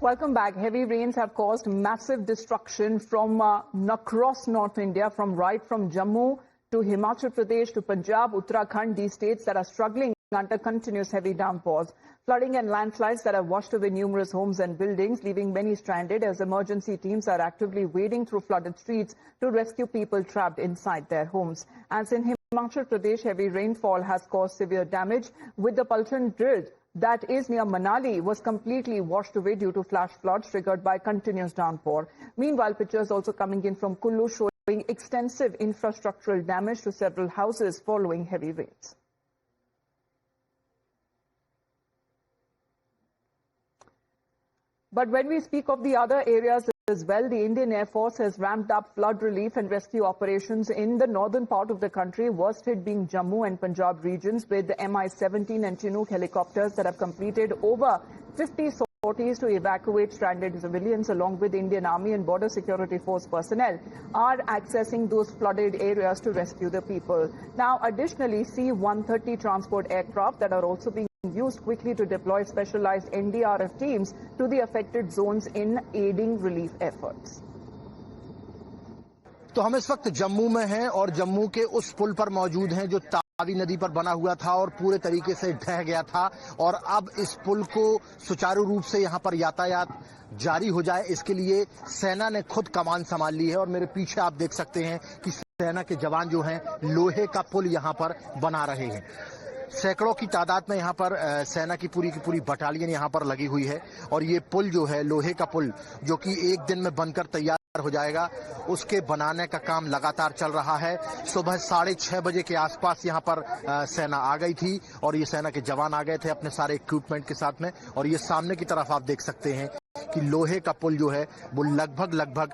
Welcome back. Heavy rains have caused massive destruction from across North India, from Jammu to Himachal Pradesh to Punjab, Uttarakhand, these states that are struggling under continuous heavy downpours. Flooding and landslides that have washed away numerous homes and buildings, leaving many stranded as emergency teams are actively wading through flooded streets to rescue people trapped inside their homes. As in Himachal Pradesh, heavy rainfall has caused severe damage, with the Paltan Drill that is near Manali was completely washed away due to flash floods triggered by continuous downpour. Meanwhile, pictures also coming in from Kullu showing extensive infrastructural damage to several houses following heavy rains. But when we speak of the other areas as well, the Indian Air Force has ramped up flood relief and rescue operations in the northern part of the country, worst hit being Jammu and Punjab regions, with the Mi-17 and Chinook helicopters that have completed over 50 sorties to evacuate stranded civilians, along with Indian Army and Border Security Force personnel are accessing those flooded areas to rescue the people. Now, additionally, C-130 transport aircraft that are also being used quickly to deploy specialized NDRF teams to the affected zones in aiding relief efforts. तो हम इस वक्त जम्मू में हैं और जम्मू के उस पुल पर मौजूद हैं जो तावी नदी पर बना हुआ था और पूरे तरीके से ढह गया था, और अब इस पुल को सुचारू रूप से यहां पर यातायात जारी हो जाए, इसके लिए सेना ने खुद कमान संभाल ली है। और मेरे पीछे आप देख सकते हैं कि सेना के जवान जो हैं लोहे का पुल यहां पर बना रहे हैं। सैकड़ों की तादाद में यहाँ पर सेना की पूरी बटालियन यहाँ पर लगी हुई है, और ये पुल जो है लोहे का पुल जो कि एक दिन में बनकर तैयार हो जाएगा, उसके बनाने का काम लगातार चल रहा है। सुबह 6:30 बजे के आसपास यहाँ पर सेना आ गई थी और ये सेना के जवान आ गए थे अपने सारे इक्विपमेंट के साथ में। और ये सामने की तरफ आप देख सकते हैं कि लोहे का पुल जो है वो लगभग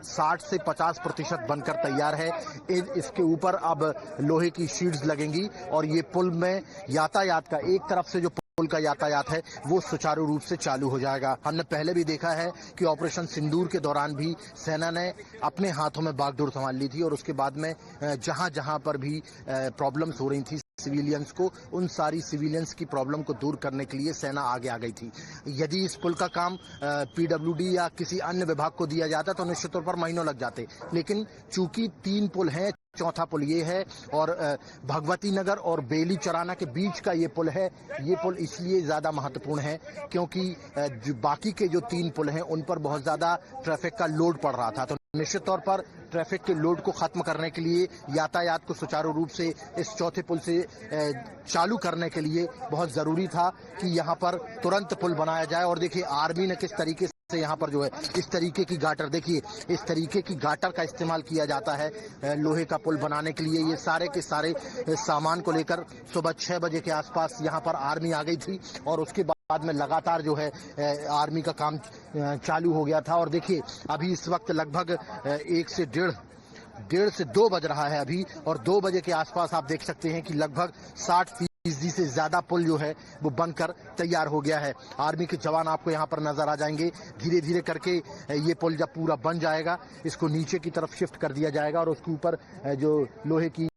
60 से 50% बनकर तैयार है। इसके ऊपर अब लोहे की शीट्स लगेंगी और ये पुल में यातायात का, एक तरफ से जो पुल का यातायात है वो सुचारू रूप से चालू हो जाएगा। हमने पहले भी देखा है कि ऑपरेशन सिंदूर के दौरान भी सेना ने अपने हाथों में बागडोर संभाल ली थी, और उसके बाद में जहां पर भी प्रॉब्लम्स हो रही थी सिविलियंस को, उन सारी सिविलियंस की प्रॉब्लम को दूर करने के लिए सेना आगे आ गई थी। यदि इस पुल का काम पीडब्ल्यूडी या किसी अन्य विभाग को दिया जाता तो निश्चित तौर पर महीनों लग जाते, लेकिन चूंकि 3 पुल हैं, चौथा पुल ये है और भगवती नगर और बेली चराना के बीच का ये पुल है। ये पुल इसलिए ज्यादा महत्वपूर्ण है क्योंकि जो बाकी के जो 3 पुल हैं उन पर बहुत ज्यादा ट्रैफिक का लोड पड़ रहा था, तो निश्चित तौर पर ट्रैफिक के लोड को खत्म करने के लिए, यातायात को सुचारू रूप से इस चौथे पुल से चालू करने के लिए बहुत जरूरी था कि यहाँ पर तुरंत पुल बनाया जाए। और देखिए आर्मी ने किस तरीके से यहाँ पर जो है इस तरीके की गाटर, देखिए इस तरीके की गाटर का इस्तेमाल किया जाता है लोहे का पुल बनाने के लिए। ये सारे के सारे सामान को लेकर सुबह 6 बजे के आसपास यहाँ पर आर्मी आ गई थी और उसके बाद में लगातार जो है आर्मी का काम चालू हो गया था। और देखिए अभी इस वक्त लगभग 1 से 1:30 से 2 बज रहा है अभी, और 2 बजे के आसपास आप देख सकते हैं कि लगभग 60% से ज्यादा पुल जो है वो बनकर तैयार हो गया है। आर्मी के जवान आपको यहाँ पर नजर आ जाएंगे। धीरे धीरे करके ये पुल जब पूरा बन जाएगा इसको नीचे की तरफ शिफ्ट कर दिया जाएगा और उसके ऊपर जो लोहे की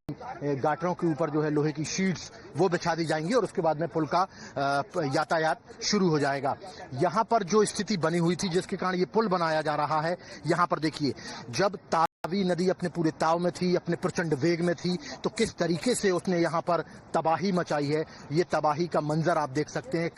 गाटरों के ऊपर जो है लोहे की शीट्स वो बिछा दी जाएंगी और उसके बाद में पुल का यातायात शुरू हो जाएगा। यहाँ पर जो स्थिति बनी हुई थी जिसके कारण ये पुल बनाया जा रहा है, यहाँ पर देखिए जब तावी नदी अपने पूरे ताव में थी, अपने प्रचंड वेग में थी, तो किस तरीके से उसने यहाँ पर तबाही मचाई है, ये तबाही का मंजर आप देख सकते हैं।